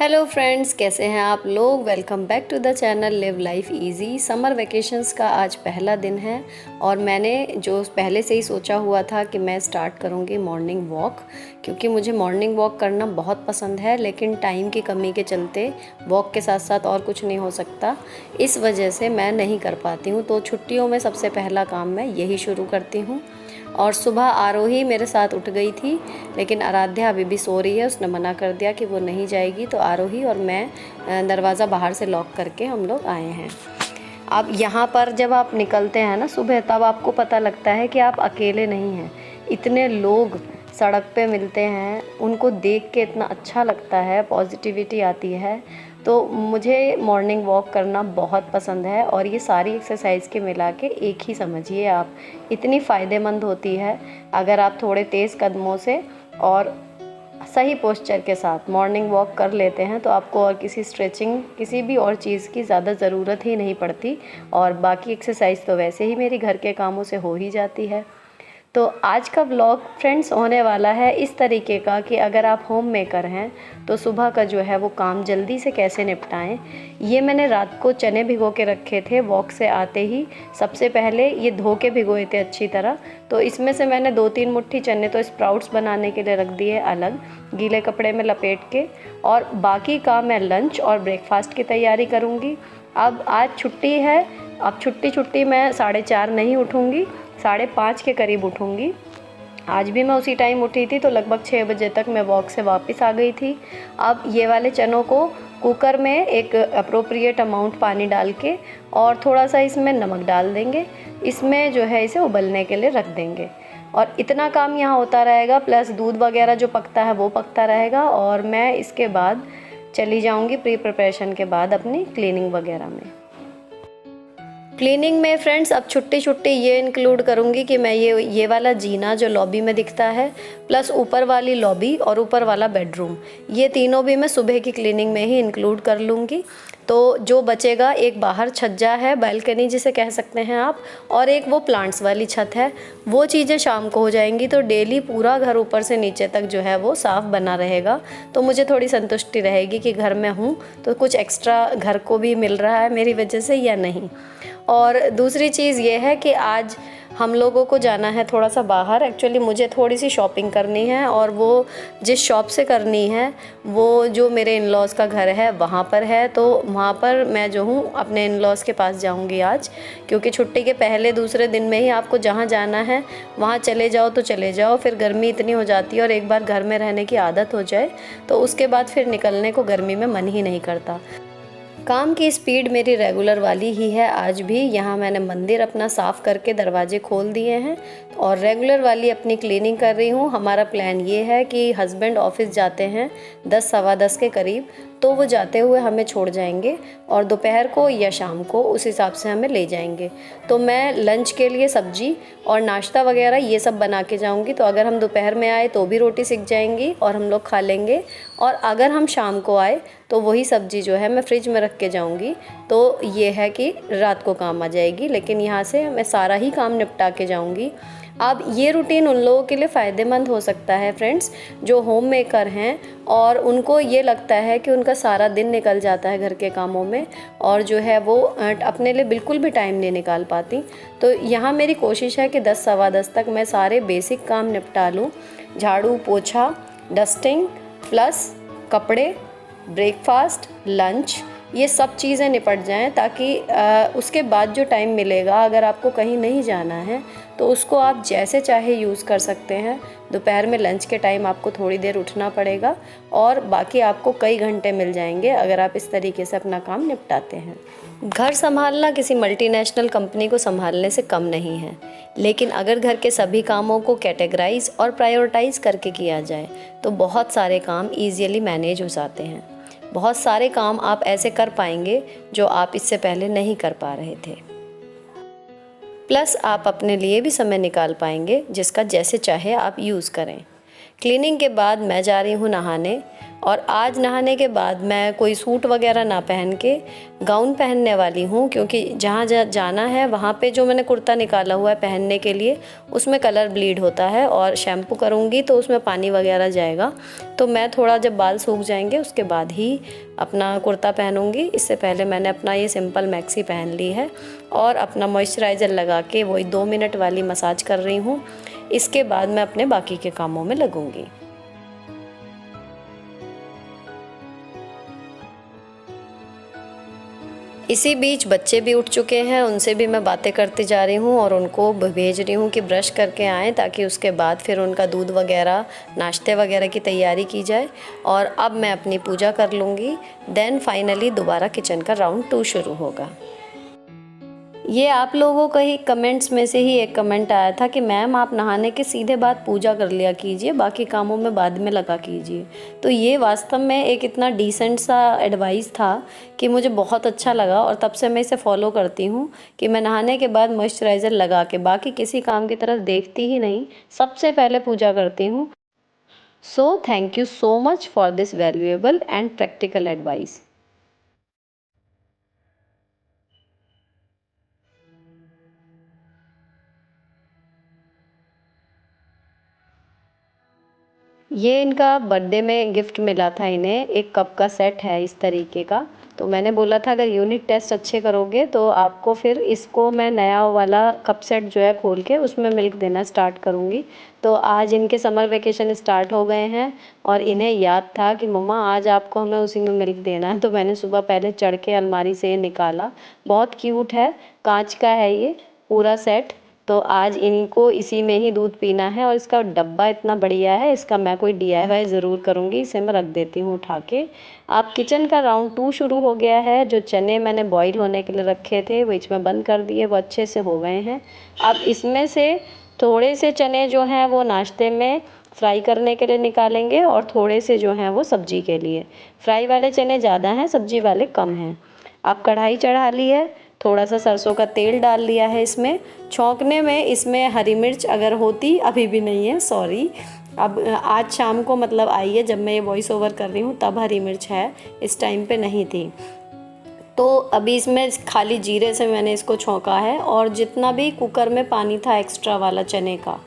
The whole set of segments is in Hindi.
हेलो फ्रेंड्स, कैसे हैं आप लोग। Welcome back to the channel live life easy. Summer vacations का आज पहला दिन है और मैंने जो पहले से ही सोचा हुआ था कि मैं स्टार्ट करूंगी मॉर्निंग वॉक, क्योंकि मुझे मॉर्निंग वॉक करना बहुत पसंद है, लेकिन टाइम की कमी के चलते वॉक के साथ साथ और कुछ नहीं हो सकता, इस वजह से मैं नहीं कर पाती हूँ। तो छुट्टियों में सबसे पहला काम मैं यही शुरू करती हूँ। और सुबह आरोही मेरे साथ उठ गई थी, लेकिन आराध्या अभी भी सो रही है। उसने मना कर दिया कि वो नहीं जाएगी, तो आरोही और मैं दरवाज़ा बाहर से लॉक करके हम लोग आए हैं। अब यहाँ पर जब आप निकलते हैं ना सुबह, तब आपको पता लगता है कि आप अकेले नहीं हैं। इतने लोग सड़क पे मिलते हैं, उनको देख के इतना अच्छा लगता है, पॉजिटिविटी आती है। तो मुझे मॉर्निंग वॉक करना बहुत पसंद है और ये सारी एक्सरसाइज के मिला के एक ही समझिए आप, इतनी फ़ायदेमंद होती है। अगर आप थोड़े तेज़ कदमों से और सही पोस्चर के साथ मॉर्निंग वॉक कर लेते हैं तो आपको और किसी स्ट्रेचिंग, किसी भी और चीज़ की ज़्यादा ज़रूरत ही नहीं पड़ती। और बाकी एक्सरसाइज तो वैसे ही मेरी घर के कामों से हो ही जाती है। तो आज का व्लॉग फ्रेंड्स होने वाला है इस तरीके का कि अगर आप होम मेकर हैं तो सुबह का जो है वो काम जल्दी से कैसे निपटाएं। ये मैंने रात को चने भिगो के रखे थे, वॉक से आते ही सबसे पहले ये धो के भिगोए थे अच्छी तरह। तो इसमें से मैंने 2-3 मुट्ठी चने तो स्प्राउट्स बनाने के लिए रख दिए अलग, गीले कपड़े में लपेट के। और बाकी का मैं लंच और ब्रेकफास्ट की तैयारी करूँगी। अब आज छुट्टी है, अब छुट्टी मैं 4:30 नहीं उठूँगी, 5:30 के करीब उठूँगी। आज भी मैं उसी टाइम उठी थी, तो लगभग 6 बजे तक मैं वॉक से वापस आ गई थी। अब ये वाले चनों को कुकर में एक अप्रोप्रिएट अमाउंट पानी डाल के और थोड़ा सा इसमें नमक डाल देंगे, इसमें जो है इसे उबलने के लिए रख देंगे। और इतना काम यहाँ होता रहेगा, प्लस दूध वगैरह जो पकता है वो पकता रहेगा। और मैं इसके बाद चली जाऊँगी प्री प्रिपरेशन के बाद अपनी क्लीनिंग वगैरह में। क्लीनिंग में फ्रेंड्स अब छुट्टी ये इंक्लूड करूँगी कि मैं ये वाला जीना जो लॉबी में दिखता है, प्लस ऊपर वाली लॉबी और ऊपर वाला बेडरूम, ये तीनों भी मैं सुबह की क्लीनिंग में ही इंक्लूड कर लूँगी। तो जो बचेगा, एक बाहर छज्जा है, बालकनी जिसे कह सकते हैं आप, और एक वो प्लांट्स वाली छत है, वो चीज़ें शाम को हो जाएंगी। तो डेली पूरा घर ऊपर से नीचे तक जो है वो साफ़ बना रहेगा। तो मुझे थोड़ी संतुष्टि रहेगी कि घर में हूँ तो कुछ एक्स्ट्रा घर को भी मिल रहा है मेरी वजह से या नहीं। और दूसरी चीज़ ये है कि आज हम लोगों को जाना है थोड़ा सा बाहर। एक्चुअली मुझे थोड़ी सी शॉपिंग करनी है, और वो जिस शॉप से करनी है वो जो मेरे इन लॉज़ का घर है वहाँ पर है। तो वहाँ पर मैं जो हूँ अपने इन लॉज़ के पास जाऊँगी आज, क्योंकि छुट्टी के पहले दूसरे दिन में ही आपको जहाँ जाना है वहाँ चले जाओ तो चले जाओ। फिर गर्मी इतनी हो जाती है और एक बार घर में रहने की आदत हो जाए तो उसके बाद फिर निकलने को गर्मी में मन ही नहीं करता। काम की स्पीड मेरी रेगुलर वाली ही है आज भी। यहाँ मैंने मंदिर अपना साफ़ करके दरवाजे खोल दिए हैं और रेगुलर वाली अपनी क्लीनिंग कर रही हूँ। हमारा प्लान ये है कि हस्बैंड ऑफिस जाते हैं 10 सवा 10 के करीब, तो वो जाते हुए हमें छोड़ जाएंगे और दोपहर को या शाम को उस हिसाब से हमें ले जाएंगे। तो मैं लंच के लिए सब्जी और नाश्ता वगैरह ये सब बना के जाऊंगी। तो अगर हम दोपहर में आए तो भी रोटी सिक जाएंगी और हम लोग खा लेंगे, और अगर हम शाम को आए तो वही सब्जी जो है मैं फ्रिज में रख के जाऊंगी। तो ये है कि रात को काम आ जाएगी, लेकिन यहाँ से मैं सारा ही काम निपटा के जाऊंगी। अब ये रूटीन उन लोगों के लिए फ़ायदेमंद हो सकता है फ्रेंड्स जो होम मेकर हैं और उनको ये लगता है कि उनका सारा दिन निकल जाता है घर के कामों में, और जो है वो अपने लिए बिल्कुल भी टाइम नहीं निकाल पाती। तो यहाँ मेरी कोशिश है कि 10 सवा 10 तक मैं सारे बेसिक काम निपटा लूँ, झाड़ू पोछा, डस्टिंग, प्लस कपड़े, ब्रेकफास्ट, लंच, ये सब चीज़ें निपट जाएं, ताकि उसके बाद जो टाइम मिलेगा, अगर आपको कहीं नहीं जाना है तो उसको आप जैसे चाहे यूज़ कर सकते हैं। दोपहर में लंच के टाइम आपको थोड़ी देर उठना पड़ेगा और बाकी आपको कई घंटे मिल जाएंगे अगर आप इस तरीके से अपना काम निपटाते हैं। घर संभालना किसी मल्टीनेशनल कंपनी को संभालने से कम नहीं है, लेकिन अगर घर के सभी कामों को कैटेगराइज और प्रायोरिटाइज करके किया जाए तो बहुत सारे काम ईजिली मैनेज हो जाते हैं। बहुत सारे काम आप ऐसे कर पाएंगे जो आप इससे पहले नहीं कर पा रहे थे। प्लस आप अपने लिए भी समय निकाल पाएंगे जिसका जैसे चाहे आप यूज़ करें। क्लीनिंग के बाद मैं जा रही हूँ नहाने, और आज नहाने के बाद मैं कोई सूट वगैरह ना पहन के गाउन पहनने वाली हूँ, क्योंकि जहाँ जाना है वहाँ पे जो मैंने कुर्ता निकाला हुआ है पहनने के लिए उसमें कलर ब्लीड होता है, और शैम्पू करूँगी तो उसमें पानी वगैरह जाएगा। तो मैं थोड़ा जब बाल सूख जाएंगे उसके बाद ही अपना कुर्ता पहनूँगी। इससे पहले मैंने अपना ये सिंपल मैक्सी पहन ली है और अपना मॉइस्चराइज़र लगा के वही 2 मिनट वाली मसाज कर रही हूँ। इसके बाद मैं अपने बाकी के कामों में लगूँगी। इसी बीच बच्चे भी उठ चुके हैं, उनसे भी मैं बातें करती जा रही हूँ और उनको भेज रही हूँ कि ब्रश करके आएँ, ताकि उसके बाद फिर उनका दूध वगैरह नाश्ते वगैरह की तैयारी की जाए। और अब मैं अपनी पूजा कर लूँगी, देन फाइनली दोबारा किचन का राउंड 2 शुरू होगा। ये आप लोगों का ही कमेंट्स में से ही एक कमेंट आया था कि मैम आप नहाने के सीधे बाद पूजा कर लिया कीजिए, बाकी कामों में बाद में लगा कीजिए। तो ये वास्तव में एक इतना डिसेंट सा एडवाइस था कि मुझे बहुत अच्छा लगा, और तब से मैं इसे फॉलो करती हूँ कि मैं नहाने के बाद मॉइस्चराइज़र लगा के बाकी किसी काम की तरफ देखती ही नहीं, सबसे पहले पूजा करती हूँ। So thank you so much for this valuable and practical advice. ये इनका बर्थडे में गिफ्ट मिला था इन्हें, एक कप का सेट है इस तरीके का। तो मैंने बोला था अगर यूनिट टेस्ट अच्छे करोगे तो आपको फिर इसको मैं नया वाला कप सेट जो है खोल के उसमें मिल्क देना स्टार्ट करूँगी। तो आज इनके समर वेकेशन स्टार्ट हो गए हैं और इन्हें याद था कि मम्मा आज आपको हमें उसी में मिल्क देना है। तो मैंने सुबह पहले चढ़ के अलमारी से ये निकाला। बहुत क्यूट है, कांच का है ये पूरा सेट। तो आज इनको इसी में ही दूध पीना है, और इसका डब्बा इतना बढ़िया है, इसका मैं कोई DIY ज़रूर करूँगी। इसे मैं रख देती हूँ उठा के। अब किचन का राउंड 2 शुरू हो गया है। जो चने मैंने बॉईल होने के लिए रखे थे वो इसमें बंद कर दिए, वो अच्छे से हो गए हैं। अब इसमें से थोड़े से चने जो हैं वो नाश्ते में फ्राई करने के लिए निकालेंगे, और थोड़े से जो हैं वो सब्जी के लिए। फ्राई वाले चने ज़्यादा हैं, सब्जी वाले कम हैं। अब कढ़ाई चढ़ा ली है, थोड़ा सा सरसों का तेल डाल लिया है इसमें। छौंकने में इसमें हरी मिर्च अगर होती, अभी भी नहीं है, सॉरी। अब आज शाम को मतलब आई है, जब मैं ये वॉइस ओवर कर रही हूँ तब हरी मिर्च है, इस टाइम पे नहीं थी। तो अभी इसमें खाली जीरे से मैंने इसको छौंका है, और जितना भी कुकर में पानी था एक्स्ट्रा वाला चने का,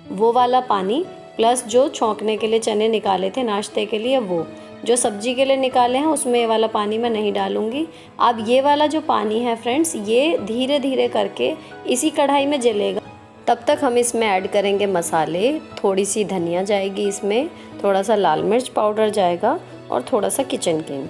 वो वाला पानी प्लस जो छौंकने के लिए चने निकाले थे नाश्ते के लिए, वो जो सब्जी के लिए निकाले हैं उसमें ये वाला पानी मैं नहीं डालूँगी। अब ये वाला जो पानी है फ्रेंड्स, ये धीरे धीरे करके इसी कढ़ाई में जलेगा। तब तक हम इसमें ऐड करेंगे मसाले। थोड़ी सी धनिया जाएगी इसमें, थोड़ा सा लाल मिर्च पाउडर जाएगा, और थोड़ा सा किचन किंग।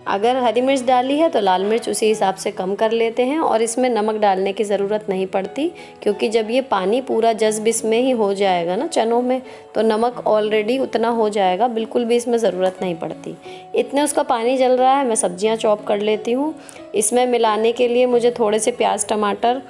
अगर हरी मिर्च डाली है तो लाल मिर्च उसी हिसाब से कम कर लेते हैं, और इसमें नमक डालने की ज़रूरत नहीं पड़ती, क्योंकि जब ये पानी पूरा जज्ब इसमें ही हो जाएगा ना चनों में, तो नमक ऑलरेडी उतना हो जाएगा, बिल्कुल भी इसमें ज़रूरत नहीं पड़ती। इतने उसका पानी जल रहा है, मैं सब्जियां चॉप कर लेती हूँ। इसमें मिलाने के लिए मुझे थोड़े से प्याज टमाटर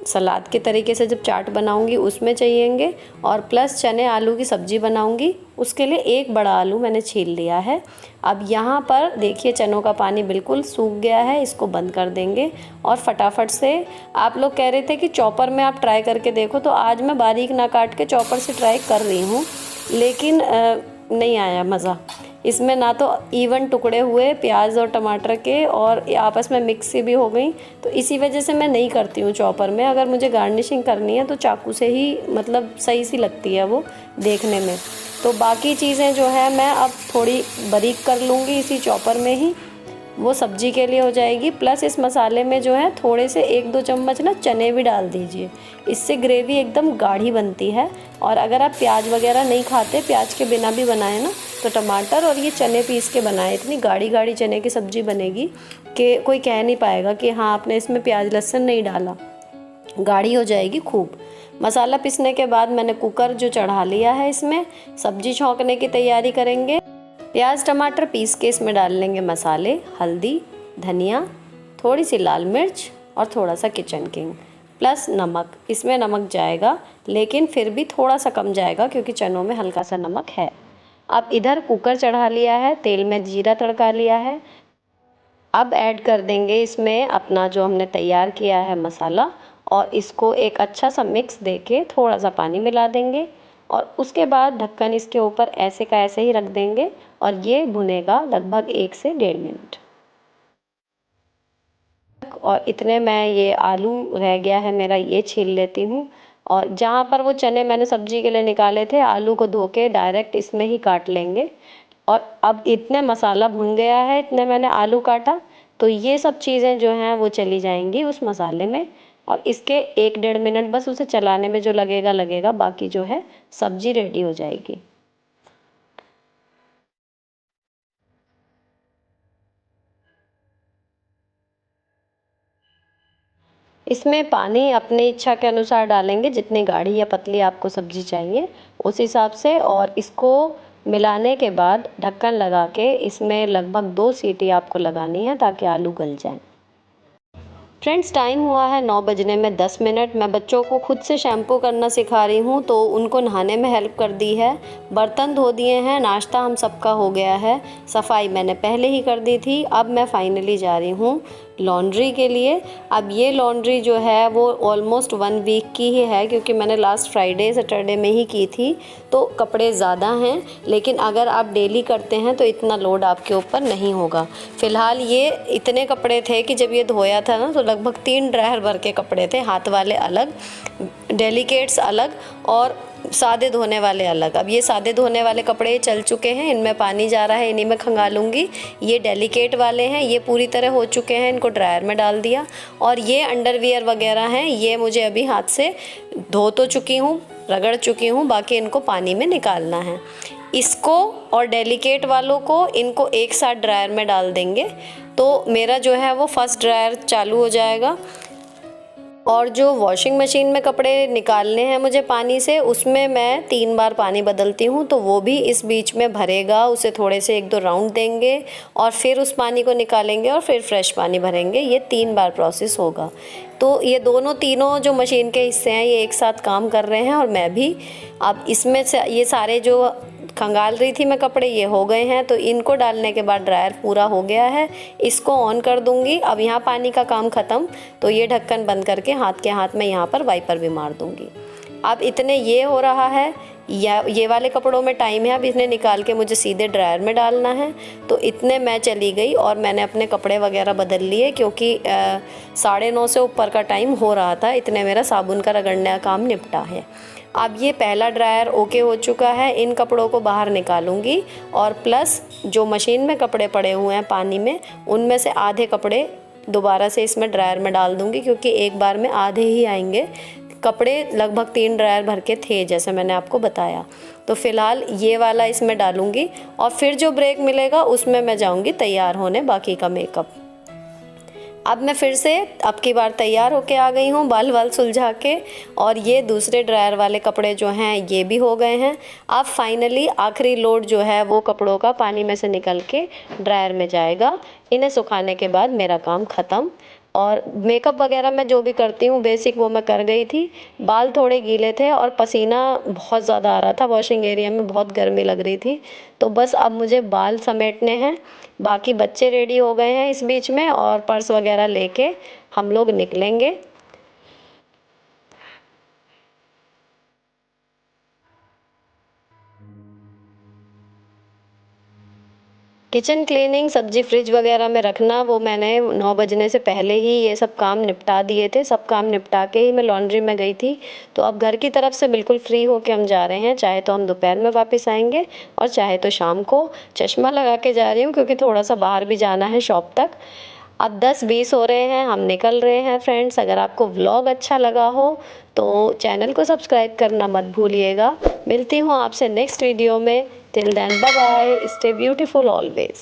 सलाद के तरीके से जब चाट बनाऊंगी उसमें चाहिएंगे, और प्लस चने आलू की सब्ज़ी बनाऊंगी, उसके लिए एक बड़ा आलू मैंने छील लिया है। अब यहाँ पर देखिए चनों का पानी बिल्कुल सूख गया है, इसको बंद कर देंगे। और फटाफट से, आप लोग कह रहे थे कि चॉपर में आप ट्राई करके देखो, तो आज मैं बारीक ना काट के चॉपर से ट्राई कर रही हूँ, लेकिन नहीं आया मज़ा इसमें। ना तो इवन टुकड़े हुए प्याज और टमाटर के, और आपस में मिक्स सी भी हो गई। तो इसी वजह से मैं नहीं करती हूँ चॉपर में। अगर मुझे गार्निशिंग करनी है तो चाकू से ही, मतलब सही सी लगती है वो देखने में। तो बाकी चीज़ें जो है मैं अब थोड़ी बारीक कर लूँगी इसी चॉपर में ही, वो सब्जी के लिए हो जाएगी। प्लस इस मसाले में जो है थोड़े से 1-2 चम्मच ना चने भी डाल दीजिए, इससे ग्रेवी एकदम गाढ़ी बनती है। और अगर आप प्याज वगैरह नहीं खाते, प्याज के बिना भी बनाए ना, तो टमाटर और ये चने पीस के बनाए, इतनी गाढ़ी गाढ़ी चने की सब्ज़ी बनेगी कि कोई कह नहीं पाएगा कि हाँ आपने इसमें प्याज लहसुन नहीं डाला, गाढ़ी हो जाएगी खूब। मसाला पीसने के बाद मैंने कुकर जो चढ़ा लिया है, इसमें सब्जी छौंकने की तैयारी करेंगे। प्याज टमाटर पीस के इसमें डाल लेंगे मसाले, हल्दी, धनिया, थोड़ी सी लाल मिर्च और थोड़ा सा किचन किंग प्लस नमक। इसमें नमक जाएगा, लेकिन फिर भी थोड़ा सा कम जाएगा क्योंकि चनों में हल्का सा नमक है। अब इधर कुकर चढ़ा लिया है, तेल में जीरा तड़का लिया है। अब ऐड कर देंगे इसमें अपना जो हमने तैयार किया है मसाला, और इसको एक अच्छा सा मिक्स देके थोड़ा सा पानी मिला देंगे। और उसके बाद ढक्कन इसके ऊपर ऐसे का ऐसे ही रख देंगे और ये भुनेगा लगभग 1 से 1.5 मिनट। और इतने में ये आलू रह गया है मेरा, ये छील लेती हूँ। और जहाँ पर वो चने मैंने सब्जी के लिए निकाले थे, आलू को धो के डायरेक्ट इसमें ही काट लेंगे। और अब इतने मसाला भुन गया है, इतने मैंने आलू काटा, तो ये सब चीज़ें जो हैं वो चली जाएंगी उस मसाले में। और इसके 1-1.5 मिनट बस उसे चलाने में जो लगेगा लगेगा, बाकी जो है सब्जी रेडी हो जाएगी। इसमें पानी अपनी इच्छा के अनुसार डालेंगे, जितनी गाढ़ी या पतली आपको सब्जी चाहिए उस हिसाब से। और इसको मिलाने के बाद ढक्कन लगा के इसमें लगभग 2 सीटी आपको लगानी है ताकि आलू गल जाए। फ्रेंड्स, टाइम हुआ है 9 बजने में 10 मिनट। मैं बच्चों को खुद से शैम्पू करना सिखा रही हूँ, तो उनको नहाने में हेल्प कर दी है, बर्तन धो दिए हैं, नाश्ता हम सबका हो गया है, सफाई मैंने पहले ही कर दी थी। अब मैं फाइनली जा रही हूँ लॉन्ड्री के लिए। अब ये लॉन्ड्री जो है वो ऑलमोस्ट 1 वीक की ही है, क्योंकि मैंने लास्ट फ्राइडे सैटरडे में ही की थी, तो कपड़े ज़्यादा हैं। लेकिन अगर आप डेली करते हैं तो इतना लोड आपके ऊपर नहीं होगा। फ़िलहाल ये इतने कपड़े थे कि जब ये धोया था ना, तो लगभग 3 ड्रायर भर के कपड़े थे, हाथ वाले अलग, डेलिकेट्स अलग और सादे धोने वाले अलग। अब ये सादे धोने वाले कपड़े चल चुके हैं, इनमें पानी जा रहा है, इन्हीं में खंगालूंगी। ये डेलिकेट वाले हैं, ये पूरी तरह हो चुके हैं, इनको ड्रायर में डाल दिया। और ये अंडरवियर वगैरह हैं, ये मुझे अभी हाथ से धो तो चुकी हूँ, रगड़ चुकी हूँ, बाकी इनको पानी में निकालना है। इसको और डेलिकेट वालों को, इनको एक साथ ड्रायर में डाल देंगे तो मेरा जो है वो फर्स्ट ड्रायर चालू हो जाएगा। और जो वॉशिंग मशीन में कपड़े निकालने हैं मुझे पानी से, उसमें मैं 3 बार पानी बदलती हूँ, तो वो भी इस बीच में भरेगा, उसे थोड़े से 1-2 राउंड देंगे और फिर उस पानी को निकालेंगे और फिर फ्रेश पानी भरेंगे। ये 3 बार प्रोसेस होगा। तो ये तीनों जो मशीन के हिस्से हैं ये एक साथ काम कर रहे हैं और मैं भी। अब इसमें से ये सारे जो खंगाल रही थी मैं कपड़े, ये हो गए हैं, तो इनको डालने के बाद ड्रायर पूरा हो गया है। इसको ऑन कर दूंगी। अब यहाँ पानी का काम ख़त्म, तो ये ढक्कन बंद करके हाथ के हाथ में यहाँ पर वाइपर भी मार दूंगी। अब इतने ये हो रहा है, या ये वाले कपड़ों में टाइम है, अब इन्हें निकाल के मुझे सीधे ड्रायर में डालना है। तो इतने मैं चली गई और मैंने अपने कपड़े वगैरह बदल लिए, क्योंकि 9:30 से ऊपर का टाइम हो रहा था। इतने मेरा साबुन का रगड़ने का काम निपटा है। अब ये पहला ड्रायर ओके हो चुका है, इन कपड़ों को बाहर निकालूंगी और प्लस जो मशीन में कपड़े पड़े हुए हैं पानी में, उनमें से आधे कपड़े दोबारा से इसमें ड्रायर में डाल दूंगी, क्योंकि एक बार में आधे ही आएंगे। कपड़े लगभग 3 ड्रायर भर के थे जैसे मैंने आपको बताया। तो फ़िलहाल ये वाला इसमें डालूंगी और फिर जो ब्रेक मिलेगा उसमें मैं जाऊंगी तैयार होने, बाकी का मेकअप। अब मैं फिर से अब की बार तैयार होके आ गई हूँ, बाल वाल सुलझा के। और ये दूसरे ड्रायर वाले कपड़े जो हैं ये भी हो गए हैं। अब फाइनली आखिरी लोड जो है वो कपड़ों का पानी में से निकल के ड्रायर में जाएगा। इन्हें सुखाने के बाद मेरा काम ख़त्म। और मेकअप वगैरह मैं जो भी करती हूँ बेसिक वो मैं कर गई थी। बाल थोड़े गीले थे और पसीना बहुत ज़्यादा आ रहा था, वॉशिंग एरिया में बहुत गर्मी लग रही थी। तो बस अब मुझे बाल समेटने हैं। बाकी बच्चे रेडी हो गए हैं इस बीच में, और पर्स वगैरह लेके हम लोग निकलेंगे। किचन क्लीनिंग, सब्जी फ्रिज वगैरह में रखना, वो मैंने 9 बजने से पहले ही ये सब काम निपटा दिए थे। सब काम निपटा के ही मैं लॉन्ड्री में गई थी। तो अब घर की तरफ से बिल्कुल फ्री होके हम जा रहे हैं। चाहे तो हम दोपहर में वापस आएंगे और चाहे तो शाम को। चश्मा लगा के जा रही हूँ क्योंकि थोड़ा सा बाहर भी जाना है शॉप तक। अब 10-20 हो रहे हैं, हम निकल रहे हैं फ्रेंड्स। अगर आपको व्लॉग अच्छा लगा हो तो चैनल को सब्सक्राइब करना मत भूलिएगा। मिलती हूँ आपसे नेक्स्ट वीडियो में। Till then bye bye, stay beautiful always.